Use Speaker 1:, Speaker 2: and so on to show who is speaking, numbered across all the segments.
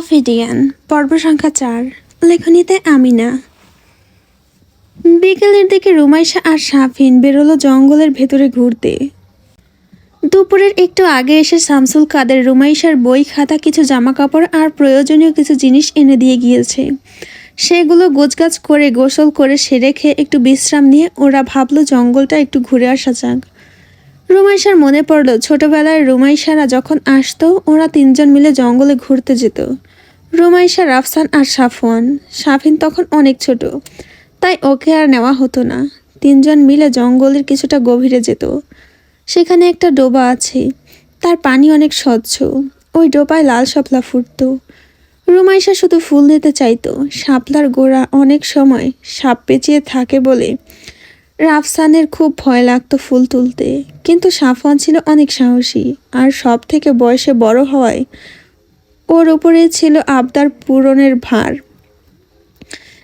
Speaker 1: অফিডিয়ান পর্ব সংখ্যা 4। লেখনীতে আমিনা। বিকেলের দিকে রুমাইশা আর শাফিন বেরোলো জঙ্গলের ভেতরে ঘুরতে। দুপুরের একটু আগে এসে শামসুল কাদের রুমাইশার বই খাতা, কিছু জামা কাপড় আর প্রয়োজনীয় কিছু জিনিস এনে দিয়ে গিয়েছে। সেগুলো গোছগাছ করে গোসল করে সেরে খেয়ে একটু বিশ্রাম নিয়ে ওরা ভাবলো জঙ্গলটা একটু ঘুরে আসা যাক। রুমাইশার মনে পড়লো ছোটবেলায় রুমাইশারা যখন আসতো ওরা তিনজন মিলে জঙ্গলে ঘুরতে যেত। রুমাইশা, রাফসান আর সাফওয়ান। শাফিন তখন অনেক ছোট, তাই ওকে আর নেওয়া হতো না। তিনজন মিলে জঙ্গলের কিছুটা গভীরে যেত। সেখানে একটা ডোবা আছে, তার পানি অনেক স্বচ্ছ। ওই ডোবায় লাল শাপলা ফুটতো। রুমাইশা শুধু ফুল নিতে চাইতো। শাপলার গোড়া অনেক সময় সাপ পেঁচিয়ে থাকে বলে রাফসানের খুব ভয় লাগতো ফুল তুলতে, কিন্তু সাফওয়ান ছিল অনেক সাহসী আর সব থেকে বয়সে বড় হওয়ায় ওর উপরে ছিল আবদার পূরণের ভার।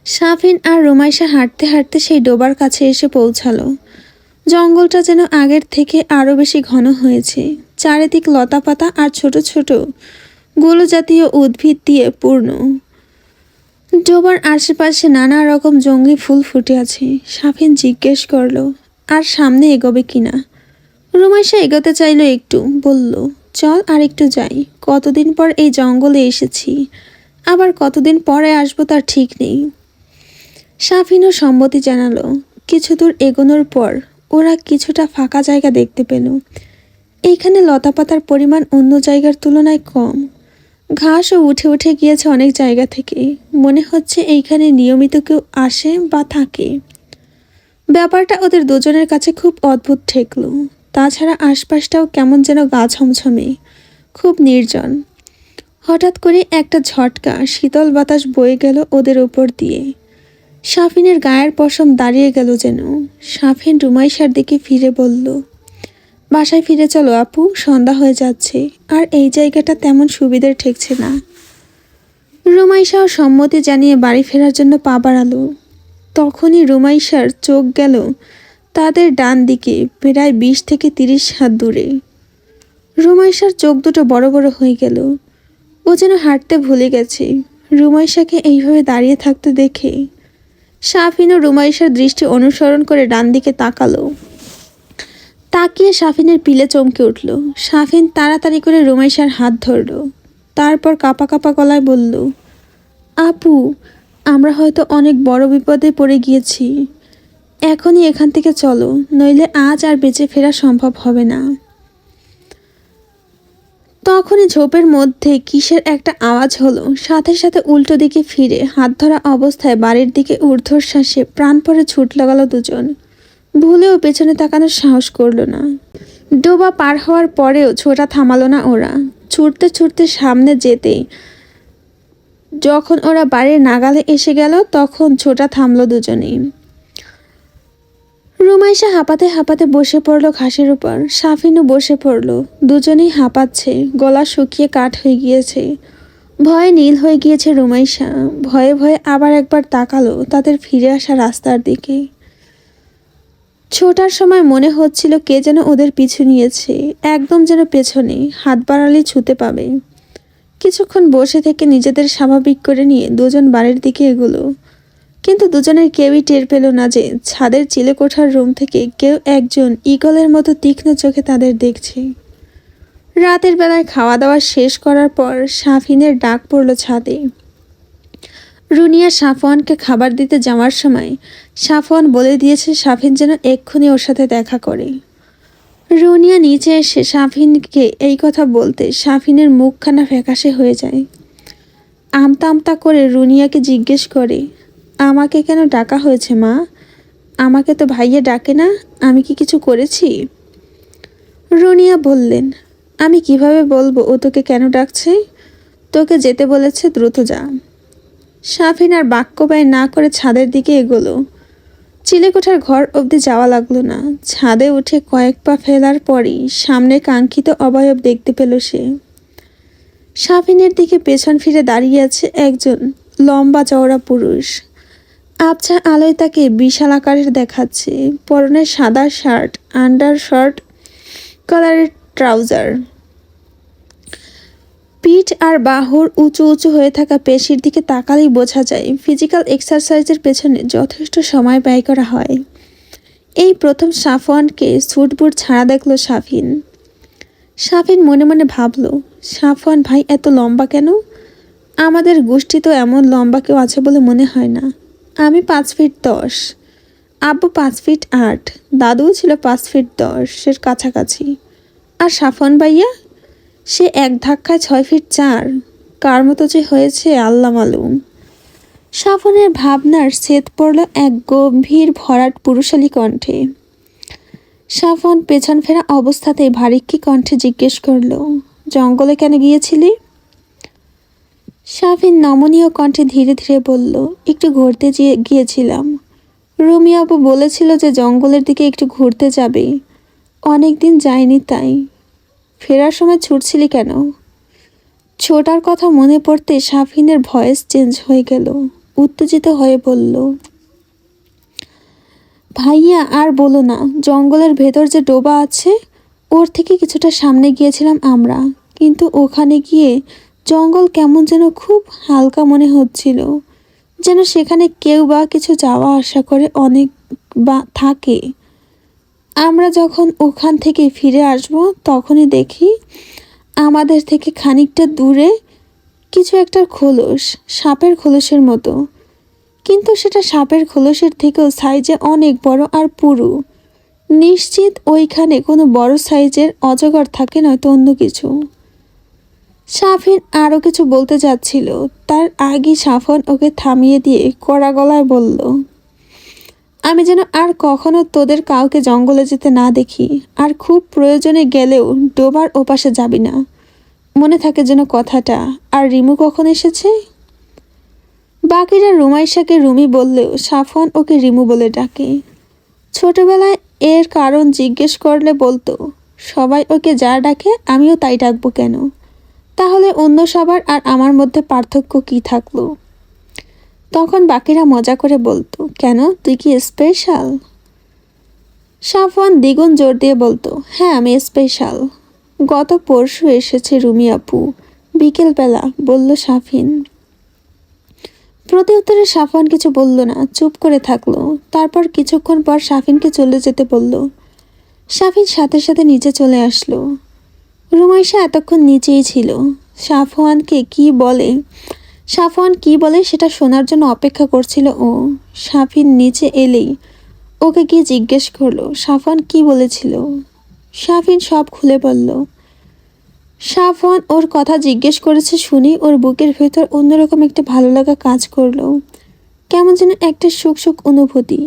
Speaker 1: শাফিন আর রুমাইশা হাঁটতে হাঁটতে সেই ডোবার কাছে এসে পৌঁছালো। জঙ্গলটা যেন আগের থেকে আরও বেশি ঘন হয়েছে। চারিদিক লতাপাতা আর ছোট ছোট গুলো জাতীয় উদ্ভিদ দিয়ে পূর্ণ। ডোবার আশেপাশে নানা রকম জঙ্গলি ফুল ফুটে আছে। শাফিন জিজ্ঞেস করলো, আর সামনে এগোবে কিনা? রুমাইশা এগোতে চাইলো একটু, বলল, চল আর একটু যাই। কতদিন পর এই জঙ্গলে এসেছি, আবার কতদিন পরে আসবো তার ঠিক নেই। শাফিনও সম্মতি জানালো। কিছু দূর এগোনোর পর ওরা কিছুটা ফাঁকা জায়গা দেখতে পেল। এইখানে লতাপাতার পরিমাণ অন্য জায়গার তুলনায় কম। ঘাসও উঠে উঠে গিয়েছে অনেক জায়গা থেকে। মনে হচ্ছে এইখানে নিয়মিত কেউ আসে বা থাকে। ব্যাপারটা ওদের দুজনের কাছে খুব অদ্ভুত ঠেকলো। তাছাড়া আশপাশটাও কেমন যেন গা ছমছমে, খুব নির্জন। হঠাৎ করে একটা ঝটকা শীতল বাতাস বয়ে গেল ওদের উপর দিয়ে। শাফিনের গায়ের পশম দাঁড়িয়ে গেল যেন। শাফিন রুমাইশার দিকে ফিরে বলল, বাসায় ফিরে চলো আপু, সন্ধ্যা হয়ে যাচ্ছে, আর এই জায়গাটা তেমন সুবিধার ঠেকছে না। রুমাইশাও সম্মতি জানিয়ে বাড়ি ফেরার জন্য পা বাড়ালো। তখনই রুমাইশার চোখ গেল তাদের ডান দিকে, প্রায় 20 থেকে 30 হাত দূরে। রুমাইশার চোখ দুটো বড় বড় হয়ে গেল। ও যেন হাঁটতে ভুলে গেছে। রুমাইশাকে এইভাবে দাঁড়িয়ে থাকতে দেখে শাফিনও রুমাইশার দৃষ্টি অনুসরণ করে ডান দিকে তাকালো। তাকিয়ে শাফিনের পিলে চমকে উঠল। শাফিন তাড়াতাড়ি করে রুমাইশার হাত ধরল। তারপর কাঁপা কাঁপা গলায় বলল, আপু, আমরা হয়তো অনেক বড় বিপদে পড়ে গিয়েছি। এখনই এখান থেকে চলো, নইলে আজ আর বেঁচে ফেরা সম্ভব হবে না। তখনই ঝোপের মধ্যে কিসের একটা আওয়াজ হলো। সাথে সাথে উল্টো দিকে ফিরে হাত ধরা অবস্থায় বাড়ির দিকে ঊর্ধ্বশ্বাসে প্রাণপণে ছুট লাগালো দুজন। ভুলেও পেছনে তাকানোর সাহস করলো না। ডোবা পার হওয়ার পরেও ছোটা থামালো না ওরা। ছুটতে ছুটতে সামনে যেতেই যখন ওরা বাড়ির নাগালে এসে গেল তখন ছোটা থামলো দুজনেই। রুমাইশা হাঁপাতে হাঁপাতে বসে পড়লো ঘাসের উপর। শাফিনও বসে পড়লো। দুজনেই হাঁপাচ্ছে, গলা শুকিয়ে কাঠ হয়ে গিয়েছে। ভয়ে নীল হয়ে গিয়েছে রুমাইশা। ভয়ে ভয়ে আবার একবার তাকালো তাদের ফিরে আসা রাস্তার দিকে। ছোটার সময় মনে হচ্ছিল কে যেন ওদের পিছু নিয়েছে, একদম যেন পেছনে, হাত বাড়ালে ছুতে পাবে। কিছুক্ষণ বসে থেকে নিজেদের স্বাভাবিক করে নিয়ে দুজন বাড়ির দিকে এগোলো। কিন্তু দুজনের কেউই টের পেল না যে ছাদের চিলেকোঠার রুম থেকে কেউ একজন ঈগলের মতো তীক্ষ্ণ চোখে তাদের দেখছে। রাতের বেলায় খাওয়া দাওয়া শেষ করার পর শাফিনের ডাক পড়ল ছাদে। রুনিয়া সাফওয়ানকে খাবার দিতে যাওয়ার সময় সাফওয়ান বলে দিয়েছে শাফিন যেন এক্ষুনি ওর সাথে দেখা করে। রুনিয়া নিচে এসে শাফিনকে এই কথা বলতে শাফিনের মুখখানা ফ্যাকাশে হয়ে যায়। আমতা আমতা করে রুনিয়াকে জিজ্ঞেস করে, আমাকে কেন ডাকা হয়েছে মা? আমাকে তো ভাইয়া ডাকে না, আমি কি কিছু করেছি? রুনিয়া বললেন, আমি কিভাবে বলবো ও তোকে কেন ডাকছে? তোকে যেতে বলেছে, দ্রুত যা। শাফিন আর বাক্য ব্যয় না করে ছাদের দিকে এগোলো। চিলেকোঠার ঘর অবধি যাওয়া লাগলো না। ছাদে উঠে কয়েক পা ফেলার পরই সামনে কাঙ্ক্ষিত অবয়ব দেখতে পেল সে। শাফিনের দিকে পেছন ফিরে দাঁড়িয়ে আছে একজন লম্বা চওড়া পুরুষ। আবছা আলোয় তাকে বিশাল আকারের দেখাচ্ছে। পরনে সাদা শার্ট, আন্ডার শার্ট কালারের ট্রাউজার, পিঠ আর বাহুর উঁচু উঁচু হয়ে থাকা পেশির দিকে তাকালেই বোঝা যায় ফিজিক্যাল এক্সারসাইজের পেছনে যথেষ্ট সময় ব্যয় করা হয়। এই প্রথম সাফওয়ানকে স্যুট বুট ছাড়া দেখল শাফিন। শাফিন মনে মনে ভাবল, সাফওয়ান ভাই এত লম্বা কেন? আমাদের গোষ্ঠী তো এমন লম্বা কেউ আছে বলে মনে হয় না। আমি 5 ফিট 10, আব্বু 5 ফিট 8, দাদুও ছিল 5 ফিট 10-এর কাছাকাছি। আর সাফওয়ান ভাইয়া, সে এক ধাক্কায় 6 ফিট 4। কার মতো যে হয়েছে আল্লাহ মালুম। সাফওয়ানের ভাবনার ছেদ পড়ল এক গম্ভীর ভরাট পুরুষালী কণ্ঠে। সাফওয়ান পেছন ফেরা অবস্থাতেই ভারিক্কি কণ্ঠে জিজ্ঞেস করল, জঙ্গলে কেন গিয়েছিলি? শাফিন নমনীয় কণ্ঠে ধীরে ধীরে বলল, একটু ঘুরতে গিয়েছিলাম। রুমি আপু বলেছিল যে জঙ্গলের দিকে একটু ঘুরতে যাবে, অনেক দিন যায়নি তাই। ফেরার সময় ছুটছিলি কেন? ছোটার কথা মনে পড়তে শাফিনের ভয়েস চেঞ্জ হয়ে গেল। উত্তেজিত হয়ে বলল, ভাইয়া আর বলো না, জঙ্গলের ভেতর যে ডোবা আছে ওর থেকে কিছুটা সামনে গিয়েছিলাম আমরা, কিন্তু ওখানে গিয়ে জঙ্গল কেমন যেন খুব হালকা মনে হচ্ছিল, যেন সেখানে কেউ বা কিছু যাওয়া আসা করে অনেক বা থাকে। আমরা যখন ওখান থেকে ফিরে আসব তখনই দেখি আমাদের থেকে খানিকটা দূরে কিছু একটা খোলস, সাপের খোলসের মতো, কিন্তু সেটা সাপের খোলসের থেকেও সাইজে অনেক বড় আর পুরু। নিশ্চিত ওইখানে কোনো বড় সাইজের অজগর থাকে, নয়তো অন্য কিছু। শাফিন আরও কিছু বলতে যাচ্ছিল, তার আগে সাফওয়ান ওকে থামিয়ে দিয়ে কড়া গলায় বলল, আমি যেন আর কখনো তোদের কাউকে জঙ্গলে যেতে না দেখি, আর খুব প্রয়োজনে গেলেও ডোবার ওপাশে যাবি না, মনে থাকে যেন কথাটা। আর রিমু কখন এসেছে? বাকিরা রুমাইশাকে রুমি বললেও সাফওয়ান ওকে রিমু বলে ডাকে। ছোটবেলায় এর কারণ জিজ্ঞেস করলে বলতো, সবাই ওকে যা ডাকে আমিও তাই ডাকবো কেন? তাহলে অন্য সবার আর আমার মধ্যে পার্থক্য কি থাকলো? তখন বাকিরা মজা করে বলতো, কেন, তুই কি স্পেশাল? সাফওয়ান দ্বিগুণ জোর দিয়ে বলতো, হ্যাঁ আমি স্পেশাল। গত পরশু এসেছে রুমি আপু, বিকেলবেলা, বলল শাফিন। প্রতি উত্তরে সাফওয়ান কিছু বলল না, চুপ করে থাকলো। তারপর কিছুক্ষণ পর শাফিনকে চলে যেতে বলল। শাফিন সাথে সাথে নিচে চলে আসলো। রুমাইশা এতক্ষণ নিচেই ছিল। সাফওয়ান কি বলে সেটা শোনার জন্য অপেক্ষা করছিল ও। শাফিন নিচে এলেই ওকে গিয়ে জিজ্ঞেস করলো, সাফওয়ান কি বলেছিল? শাফিন সব খুলে বলল। সাফওয়ান ওর কথা জিজ্ঞেস করেছে শুনি ওর বুকের ভেতর অন্যরকম একটা ভালো লাগা কাজ করলো, কেমন যেন একটা সুখ সুখ অনুভূতি।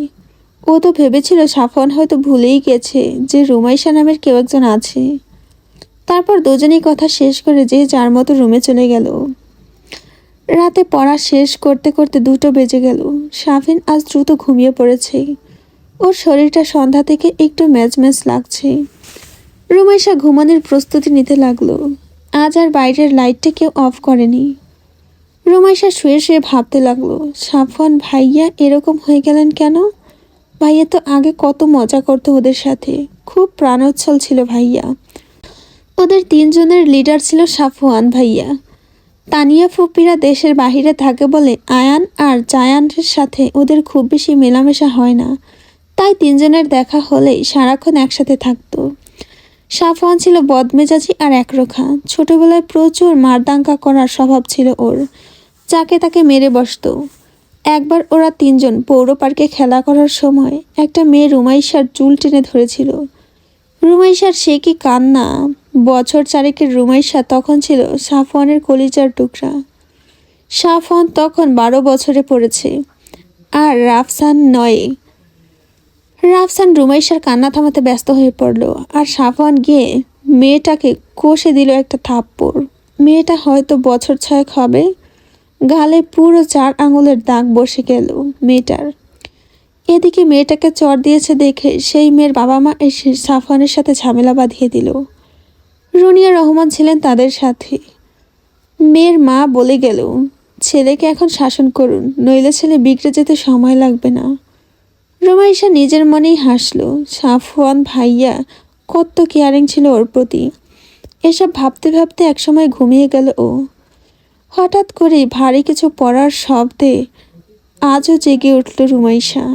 Speaker 1: ও তো ভেবেছিল সাফওয়ান হয়তো ভুলেই গেছে যে রুমাইশা নামের কেউ একজন আছে। তারপর দুজনেই কথা শেষ করে যে যার মতো রুমে চলে গেল। রাতে পড়া শেষ করতে করতে 2টো বেজে গেল। শাফিন আজ দ্রুত ঘুমিয়ে পড়েছে। ওর শরীরটা সন্ধ্যা থেকে একটু ম্যাজ ম্যাজ লাগছে। রুমাইশা ঘুমানোর প্রস্তুতি নিতে লাগলো। আজ আর বাইরের লাইটটা কেউ অফ করেনি। রুমাইশা শুয়ে শুয়ে ভাবতে লাগলো, সাফওয়ান ভাইয়া এরকম হয়ে গেলেন কেন? ভাইয়া তো আগে কত মজা করতো ওদের সাথে, খুব প্রাণোচ্ছল ছিল ভাইয়া। ওদের 3 জনের লিডার ছিল সাফওয়ান ভাইয়া। তানিয়া ফুপিরা দেশের বাহিরে থাকে বলে আয়ান আর জায়ানের সাথে ওদের খুব বেশি মেলামেশা হয় না, তাই 3 জনের দেখা হলেই সারাক্ষণ একসাথে থাকতো। সাফওয়ান ছিল বদমেজাজি আর একরোখা। ছোটবেলায় প্রচুর মারদাঙ্গা করার স্বভাব ছিল ওর, যাকে তাকে মেরে বসতো। একবার ওরা 3 জন পৌর পার্কে খেলা করার সময় একটা মেয়ে রুমাইশার চুল টেনে ধরেছিল। রুমাইশার সে কি কান্না! বছর 4-এর রুমাইশা তখন ছিল সাফওয়ানের কলিজার টুকরা। সাফওয়ান তখন 12 বছরে পড়েছে, আর রাফসান 9-এ। রাফসান রুমাইশার কান্না থামাতে ব্যস্ত হয়ে পড়ল, আর সাফওয়ান গিয়ে মেয়েটাকে কষে দিল একটা থাপ্পড়। মেয়েটা হয়তো বছর 6 হবে। গালে পুরো 4 আঙুলের দাগ বসে গেল মেয়েটার। এদিকে মেয়েটাকে চর দিয়েছে দেখে সেই মেয়ের বাবা মা এসে সাফওয়ানের সাথে ঝামেলা বাঁধিয়ে দিল। রুনিয়া রহমান ছিলেন তাদের সাথে। মেয়ের মা বলে গেল, ছেলেকে এখন শাসন করুন, নইলে ছেলে বিগড়ে যেতে সময় লাগবে না। রুমাইশা নিজের মনেই হাসল। সাফওয়ান ভাইয়া কত কেয়ারিং ছিল ওর প্রতি। এসব ভাবতে ভাবতে একসময় ঘুমিয়ে গেল ও। হঠাৎ করেই ভারী কিছু পড়ার শব্দে আজও জেগে উঠল রুমাইশা।